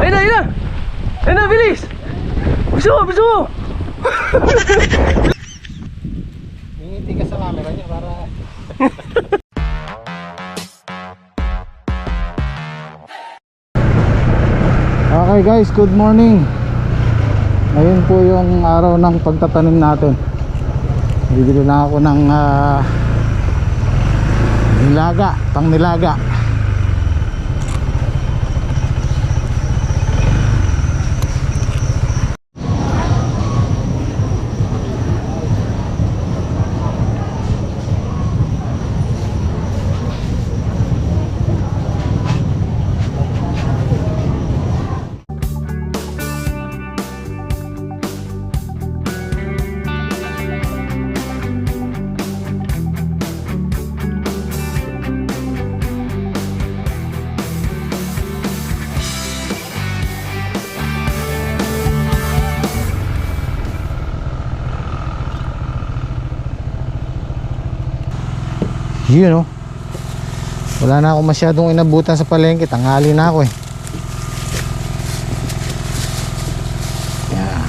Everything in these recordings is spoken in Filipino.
Ayun na, ayun na! Ayun na, bilis! Biso mo, biso mo! Ngiti ka sa camera niya para... Okay guys, good morning. Ngayon po yung araw ng pagtatanim natin. Bibili na ako ng nilaga, pang nilaga. Yun know, wala na ako masyadong inabutan sa palengke, tanghali na ako eh. Yan.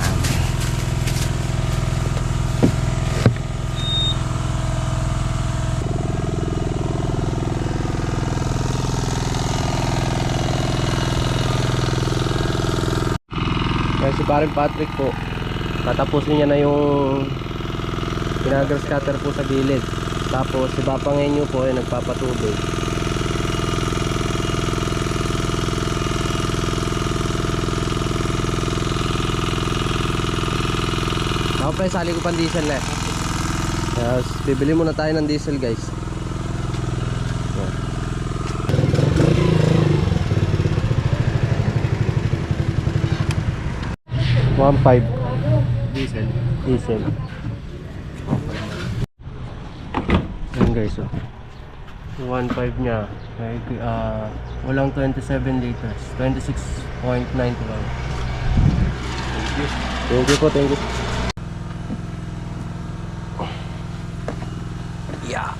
Kaya si paring Patrick po, tatapusin niya na yung ginagrass cutter po sa gilid. Tapos si Papa ngayon po ay nagpapatubig. Ako pa sali ko pang diesel na. Tapos bibili muna tayo ng diesel guys. 1.5 diesel. Yan guys, 1.5 niya walang 27 liters, 26.91. Thank you po, thank you. Yeah.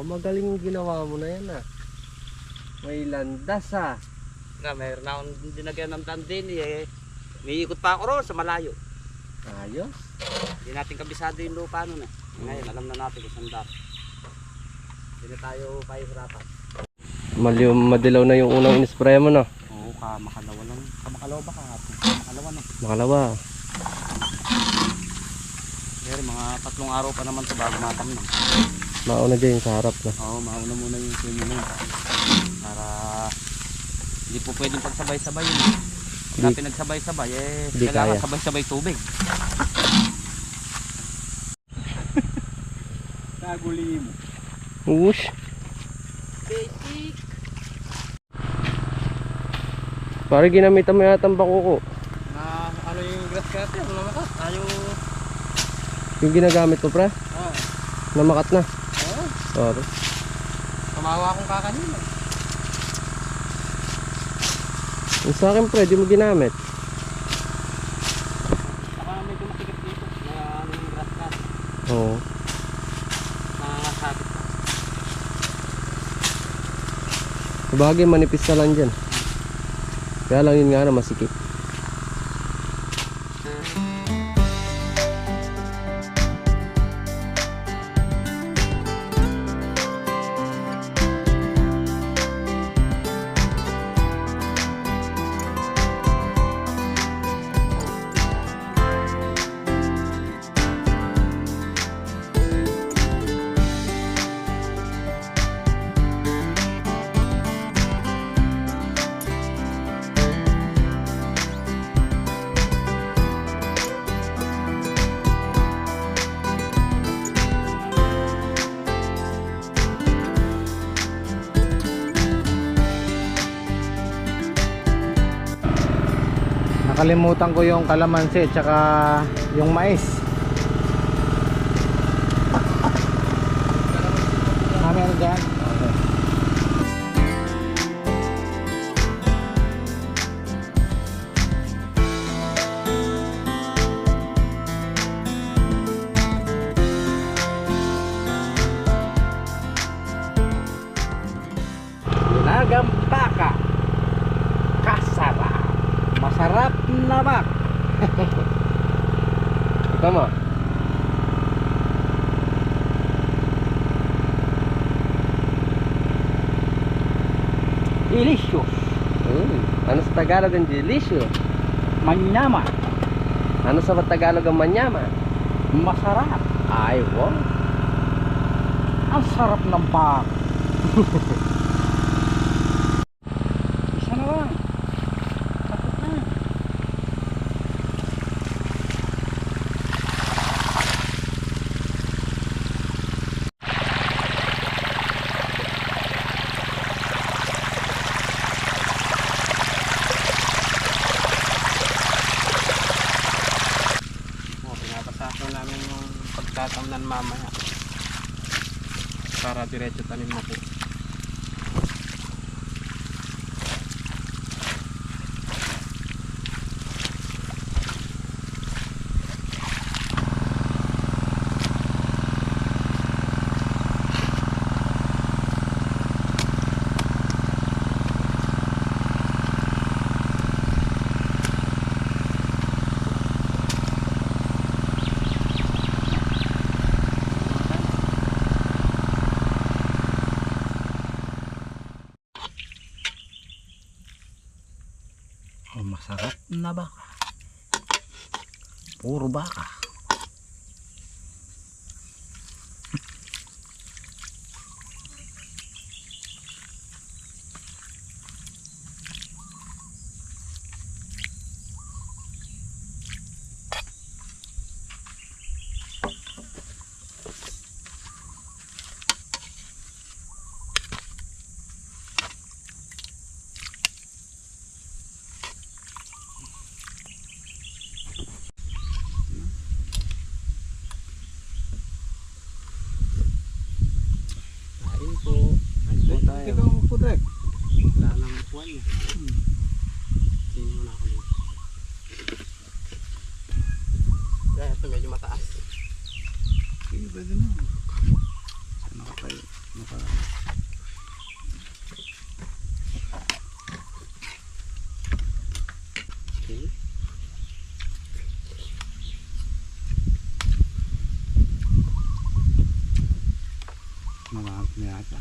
Magaling yung ginawa mo na yan ah. May landas ah. Mayroon na akong dinagyan ng dandin eh. May ikot pa ako roon sa malayo. Ayos. Hindi natin kabisado yung lupa nun eh. Ngayon alam na natin kung saan dapat. Hindi na tayo pahihirapan. Madilaw na yung unang in-spray mo no? Oo, makalawa lang. Makalawa ba kahapon? Makalawa no? Makalawa. Pero mga 3 araw pa naman ito bago matamnan. Mauna dyan sa harap na. Oo, mauna muna yung sinyo na yun. Para hindi po pwedeng pagsabay-sabay yun. Pagka pinagsabay-sabay eh, kailangan sabay-sabay tubig. Naguli mo. Ush. Basic. Pare ginamitan mo yata ang bakuko. Na ano yung grass cutter? Ano naman? Ayaw. Yung ginagamit ko pre? Oo. Namakat na. Oo. Tumawa akong kakanina. Yung sa akin pre, di mo ginamit. Saka medyo masikip dito na ano yung grass cutter. Oo. Nakakasabit pa. Sabagay manipis na lang dyan. Kaya lang yun nga na masikip. Nakalimutan ko yung kalamansi tsaka yung mais. Meron dyan? Okay. Nilagang baka. Kasara. Masarap na bak. Ikaw mo. Delicious. Ano sa Tagalog ang delicious? Manyama. Ano sa Tagalog ang manyama? Masarap. Ay, wow. Ang sarap ng bak. Isa na lang. Tapos na. Pinapasako namin yung pagtatamnan mamaya para diretso tanim na po. Oh, masarap na baka. Puro baka. Kain po. Kain po tayo. Ikaw po, Drek. Wala nang buwan niya. Tingin mo na ako dito. Kaya ito medyo mataas. Sige, pwede na. Nakatayo. Okay. Malakot na yata.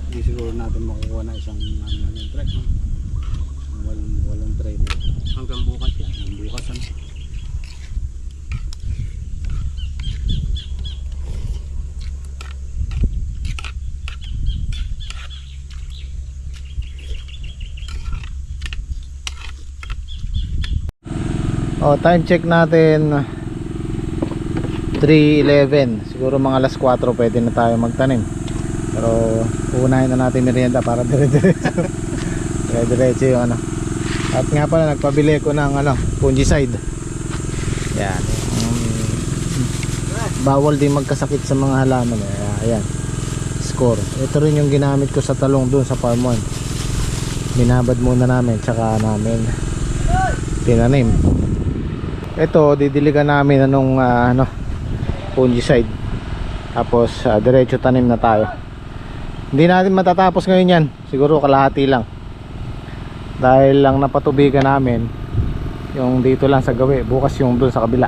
Hindi siguro natin makukuha na isang track. Walang tray na. Hanggang bukas yan. Ang bukas ano. Time check natin 3:11. Siguro mga alas 4 pwede na tayo magtanim. Pero uunahin na natin merienda para dire-diretso. Dire-diretso yung ano. At nga pala nagpabili ko ng fungicide. Yan. Bawal din magkasakit sa mga halaman. Ayan. Score. Ito rin yung ginamit ko sa talong doon sa farm 1. Binabad muna namin tsaka namin tinanim. Ito didiligan namin fungicide. Tapos diretso tanim na tayo. Hindi natin matatapos ngayon yan. Siguro kalahati lang. Dahil lang napatubigan namin yung dito lang sa gawi. Bukas yung doon sa kabila.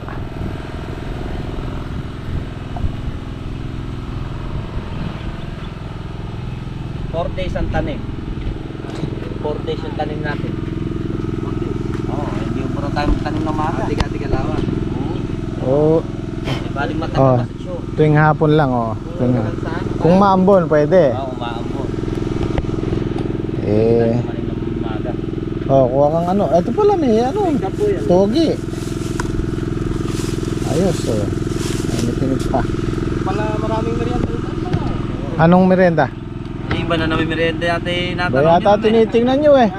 4 days ang tanim. 4 days yung tanim natin. Oo, hindi yung puro tayo magtanim ng maaga. Tiga-tiga lawa. Oo. Baling Oh, matagal kasi siyo. tuwing hapon lang oh. Kung maambon pwede. Oo, umaambon. Eh, Tanim ng maaga. oh, kuha kang ano. Ito pala may ano. Togi. Ayos oh. Tinip pa. Pala maraming merienda dito. Anong merenda? Yung iba na namin merienda natin Ba natanong yata tinitingnan nyo eh.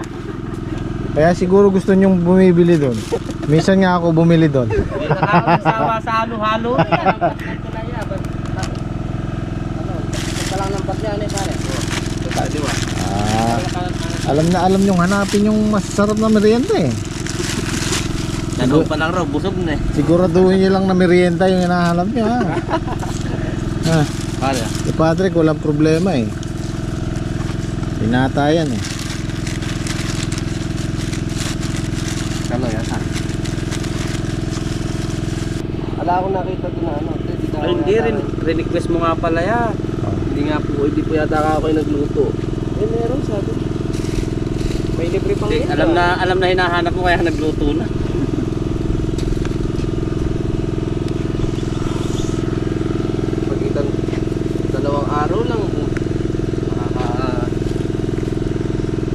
Kaya siguro gusto nyong bumibili doon. Minsan nga ako bumili doon. Hindi na nakakasama sa halo-halo na yan. Ito na yan. Ano, ito lang ng bagyan eh pare. Di ba? Alam nyong hanapin yung masarap na merienda eh. Tanong pa lang raw, busog na eh. Siguraduhin nyo lang na merienda yung hinahanap nyo ha. Ha. Pare. Si Patrick walang problema eh. Pinata yan eh. Kalo yan ha? Wala akong nakita doon na ano. Ay, hindi rin. Re-request mo nga pala yan. Hindi po yata ako kayo nagluto. Eh meron sabi. May libre pang Hindi, yun. alam na hinahanap mo kaya nagluto na. Pagitan 2 araw lang.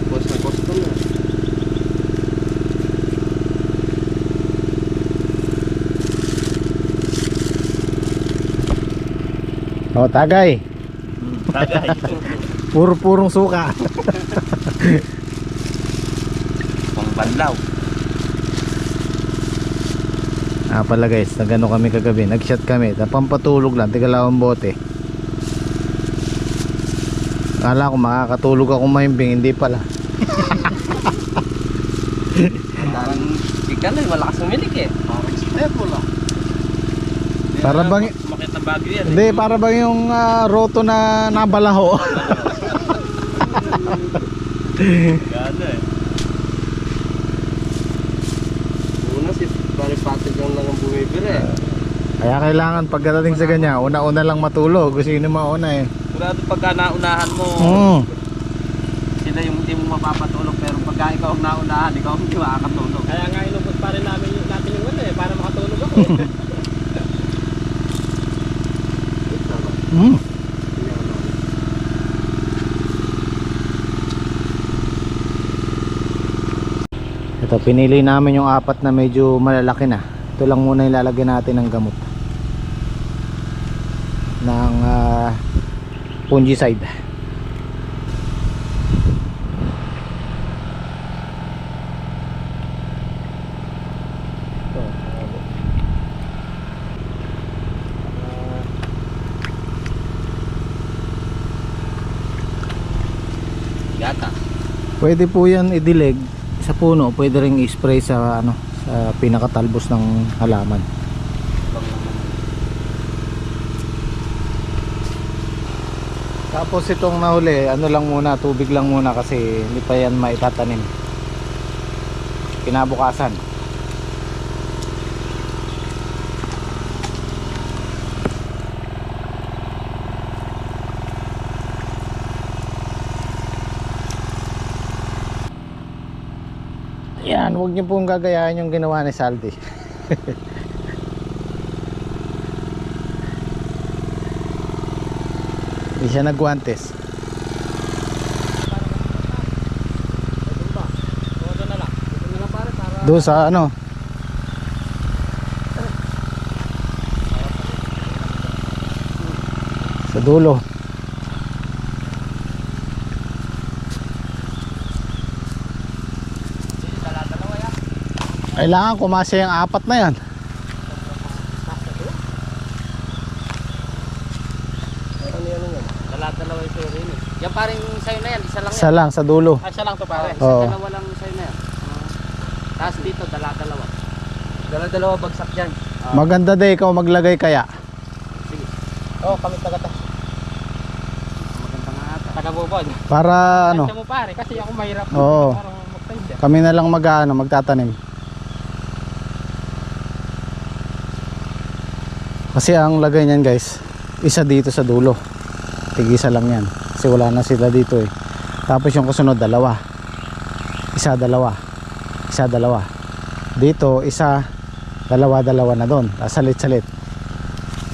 Boss na gusto na. Oh, tagay. Tagay. Purong suka. Pang banlaw. Pala guys, nagano kami kagabi, nag-shot kami, pampatulog lang, tigalawang bote. Akala ko makakatulog ako mahimbing, hindi pala. Parang ikaw na, malakas umilik eh. Parang step mo lang. Para bang, Makit na bagyo yan. hindi, para bang yung roto na nabalaho. Gano eh. Una si pare Patrick lang ang bumibili eh. Kaya kailangan pagdating sa ganyan, una-una lang matulog, kung sino mauna eh. Sigurado pagka naunahan mo, sila yung hindi mo mapapatulog. Pero pagka ikaw ang naunahan, ikaw ang hindi makakatulog. Kaya nga inubos pa rin natin yung ano eh, para makatulog ako eh. Ito, pinili namin yung 4 na medyo malalaki na. Ito lang muna ilalagyan natin ng gamot ng fungicide. Gata. Pwede po yan idilig sa puno, pwede ring i-spray sa ano, sa pinakatalbos ng halaman. Tapos itong nahuli, ano lang muna, tubig lang muna kasi hindi pa yan maitatanim kinabukasan. Yan, huwag niyo pong gagayahin yung ginawa ni Saldi. Hindi siya nagguantes. Doon sa ano? Sa dulo. Kailangan kumasa yung 4 na yan. Dalawa yung sa'yo rin eh. Yan paring sa'yo na yan, isa lang yan. Isa lang sa dulo. Isa lang to pare. Oo. Dalawa lang sa'yo na yan. Tapos dito, dalawa. Dalawa bagsak yan. Maganda din ikaw maglagay kaya. Sige. Oo, kami taga-ta. Maganda nga ata. Taga-bubod. Para ano, Tansya mo pare, kasi ako mahirap. Oo. Parang magtansya. kami na lang magtatanim. Kasi ang lagay niyan guys, isa dito sa dulo. Tig-isa lang yan. Kasi wala na sila dito eh. Tapos yung kasunod, dalawa. Isa, dalawa. Isa, dalawa. Dito, isa, dalawa, dalawa na doon. Salit-salit.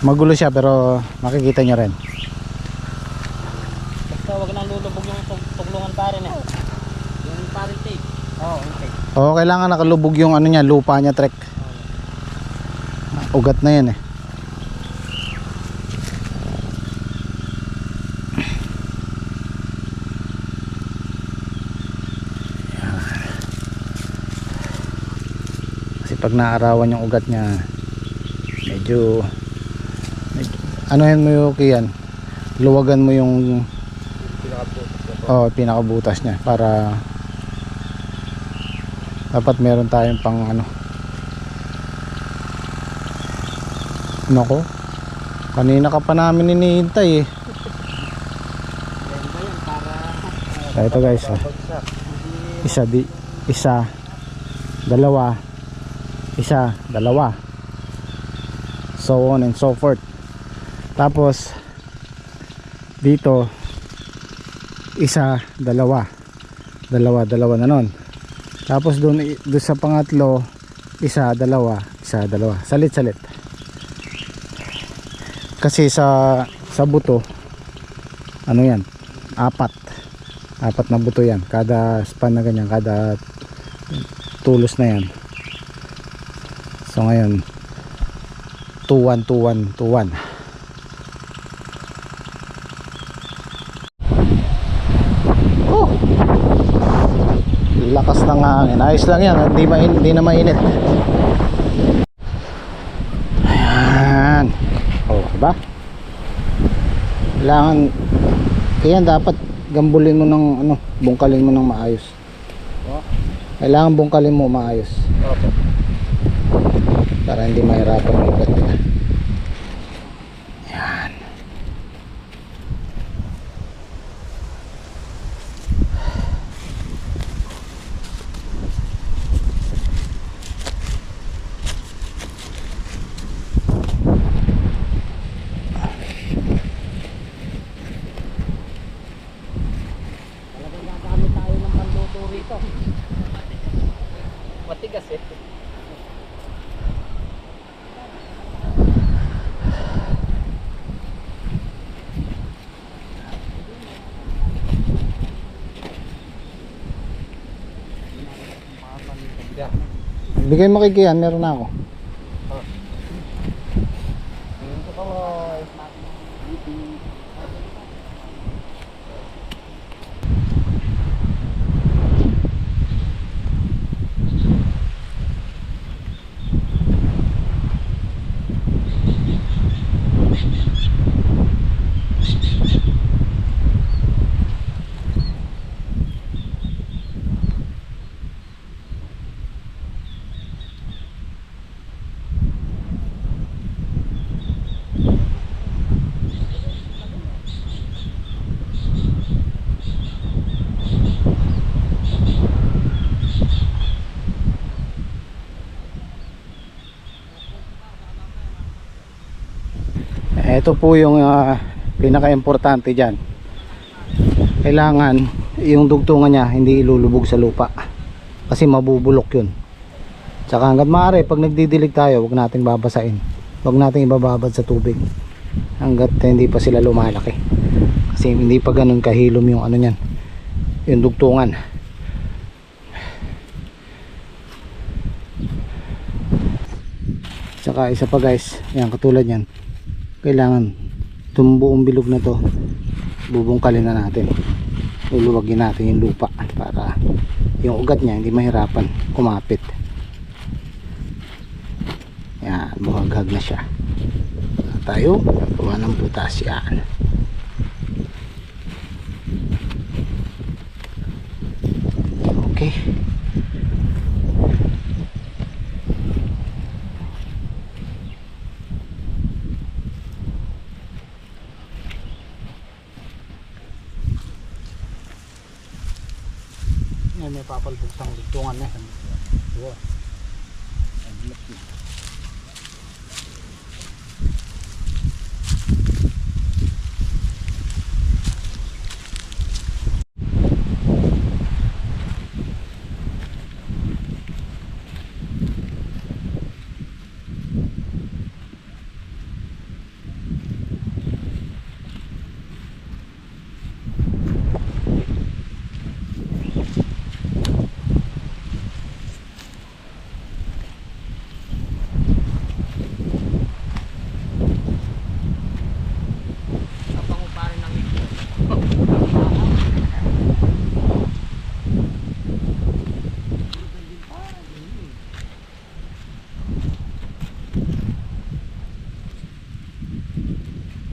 Magulo siya pero makikita nyo rin. Basta wag nang lulubog yung tuglungan pare na. Yung pare tape. Oo, okay. Oo, kailangan nakalubog yung ano niya, lupa niya, trek. Ugat na yan eh. Kasi pag naarawan yung ugat niya, medyo ano yan mo yung kiyan, luwagan mo yung pinakabutas niya para dapat meron tayong pang ano. Nako, kanina ka pa namin hinihintay eh. Ito guys, isa, dalawa, isa, dalawa, so on and so forth. Tapos dito isa, dalawa, dalawa na nun. Tapos doon sa pangatlo, isa, dalawa, salit-salit. Kasi sa buto, ano yan, apat na buto yan, kada span na ganyan, kada tulos na yan. So ngayon 2-1, 2-1, 2-1. Lakas ng hangin. Ayos lang yan, hindi na mainit. Ayan. Diba? Kailangan, kaya dapat gambulin mo ng ano, bungkalin mo ng maayos. Kailangan bungkalin mo maayos. Para hindi mahirapan ang ugat nila. Yan. Gagamit tayo ng panluto rito. Matigas eh. Bigay mo kay Kian, meron na ako. Ito po yung pinaka-importante dyan. Kailangan yung dugtungan niya hindi ilulubog sa lupa kasi mabubulok yun. Tsaka hanggat maaari pag nagdidilig tayo, huwag nating babasain, huwag nating ibababad sa tubig hanggat hindi pa sila lumalaki, kasi hindi pa ganun kahilom yung ano nyan, yung dugtungan. Tsaka isa pa guys, yan katulad yan, kailangan itong buong bilog na to bubungkalin na natin, luluwagin natin yung lupa para yung ugat niya hindi mahirapan kumapit. Yan, buhaghag na siya. Tayo gawa ng butas yan. Okay. may papalbuksang ligtungan na. Wow.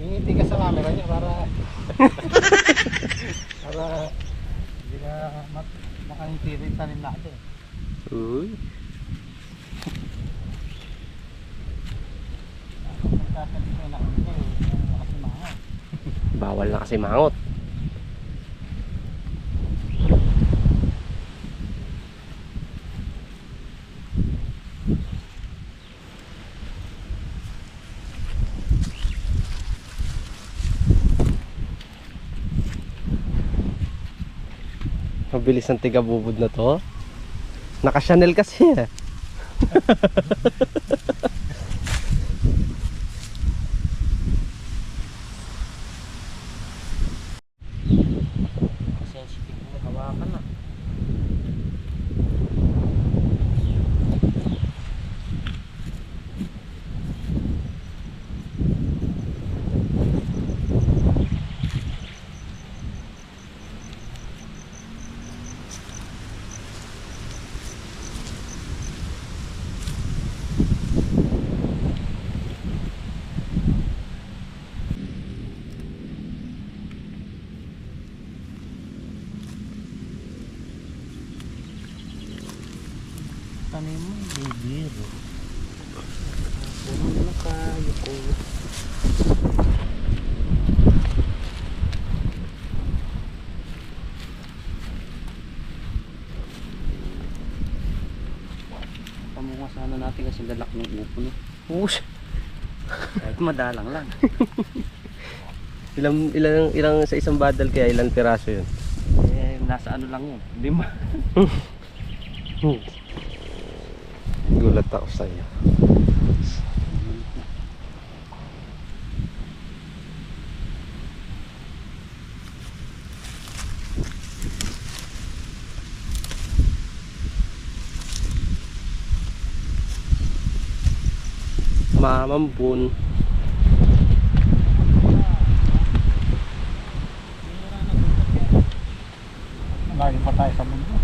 Ngiti ka sa camera niya para para hindi ka makangiti rin tanim natin. Uy. Bawal na kasi mangot. Mabilis ang tigabubod na to. Naka-Chanel kasi eh. Sensitive mo, hawakan na. Tanim mo, baby. Puno na kayo ko. Pamunga sana natin kasi lalak ng upo no. Push. Kahit madalang lang. Ilang sa isang badal kaya ilang piraso yun? Eh, nasa ano lang yun. 5. Gulat ako sa iyo. Mamambun. Lagi pa tayo sa mundo.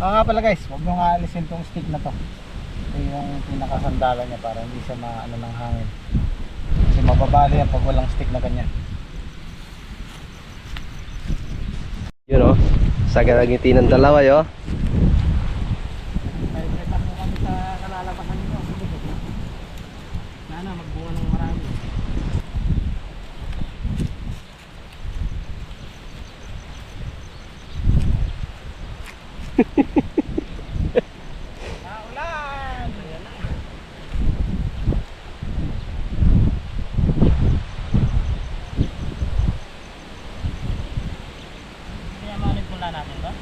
Nga pala guys, huwag nyo nga alisin tong stick na to. Ito yung pinakasandala niya para hindi siya maano ng hangin. Kasi mababali yan pag walang stick na ganyan. Yun o. Sa ganagiti ng dalawa yo. Kahit mo kami sa kalalabasan nito. Sana magbunga ng marami. Naulan! Kaya manipula natin ba?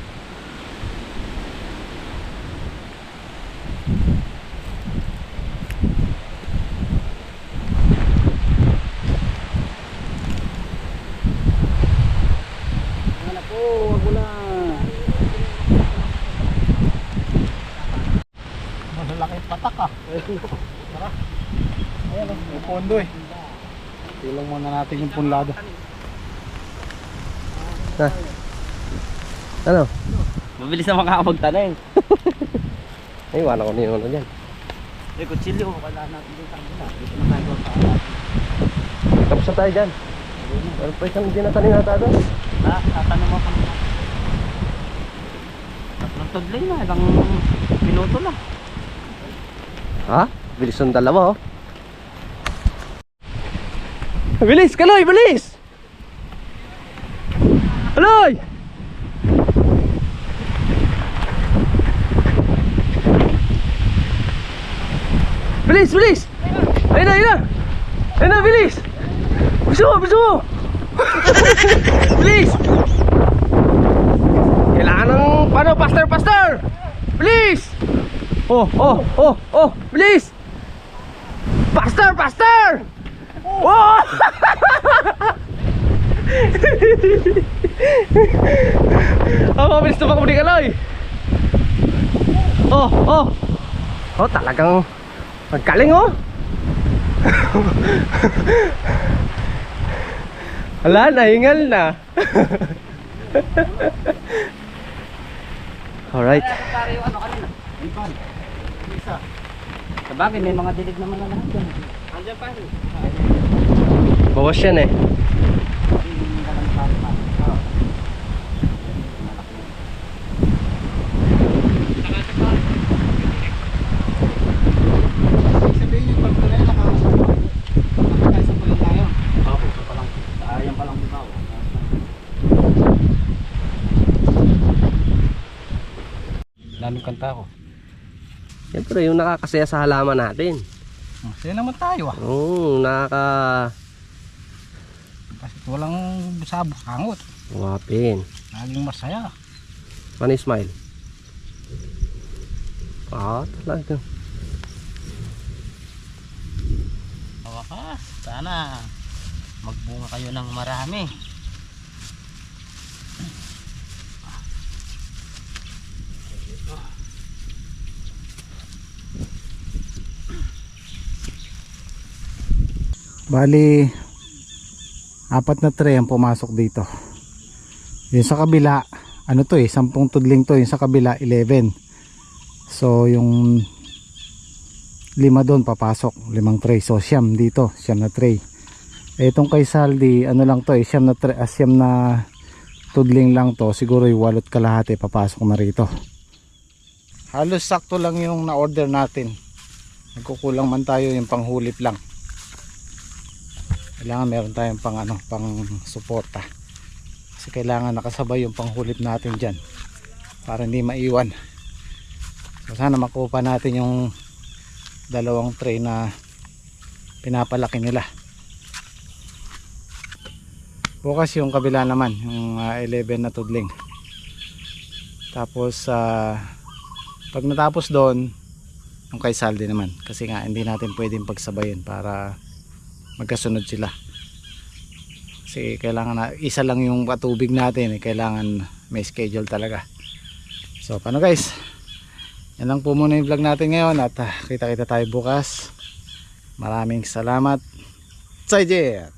Wala po, wag mo na. Malalaki patak ah. Tara. Ayan o, may pondo eh. Tilang muna natin yung punlado. Ha? Ano? Mabilis na makakapagtanim. Ay, wala ko na yung ano dyan. Eh, kutsilyo, wala natin din kanina. Dito na tayo sa alat. Tapos na tayo dyan. Pero pa isang dinatanin nata doon. Ha? Tatanong mo kanina. Tatlong tudlay na, ilang minuto lang. Ha? Bilis ng dalawa oh. Bilis, Kaloy, bilis! Kaloy! Bilis, bilis! Ayun na, ayun na! Ayun na, bilis! Biso mo, biso mo! Bilis! Kailangan ng, paano, faster, faster! Bilis! Oh, oh, oh, oh, bilis! Faster, faster! Oh! Oh, mabilis tumakbo ni Kaloy. Oh, oh. Oh, talagang magkaling oh. Hala, nahingal na. Alright. Sabagay, may mga dilig naman na lahat yan. Andiyan pa. Bawas yan eh. Sabihin yung pagkulay nakakaisa po lang tayo. Opo, so palang, ayan palang bitaw. Daming kanta ko. Siyempre, yung nakakasaya sa halaman natin. Masaya naman tayo ah. Oo, Kasi walang busabos-hangot. wapin. Laging masaya. Funny smile. Ah, talaga. Wakas, sana magbunga kayo ng marami. Bali 4 na tray ang pumasok dito. Yung sa kabila, ano to 10 tudling to, yung sa kabila 11. So yung 5 doon papasok, 5 tray. So siyam dito, siyam na tray. Itong kay Saldi, ano lang to siyam na tudling lang to. Siguro yung 8 kalahati papasok na rito. Halos sakto lang yung na-order natin. Nagkukulang man tayo yung panghulip lang. Kailangan meron tayong pang suporta. Kasi kailangan nakasabay yung panghulip natin dyan para hindi maiwan. So sana makuha natin yung 2 tray na pinapalaki nila. Bukas yung kabila naman, yung 11 na tudling. Tapos pag natapos doon, yung kay Saldi naman. Kasi nga hindi natin pwedeng pagsabayin para magkasunod sila. Kasi kailangan na isa lang yung patubig natin, kailangan may schedule talaga. So paano guys, yan lang po muna yung vlog natin ngayon at kita-kita tayo bukas. Maraming salamat. Zaijian.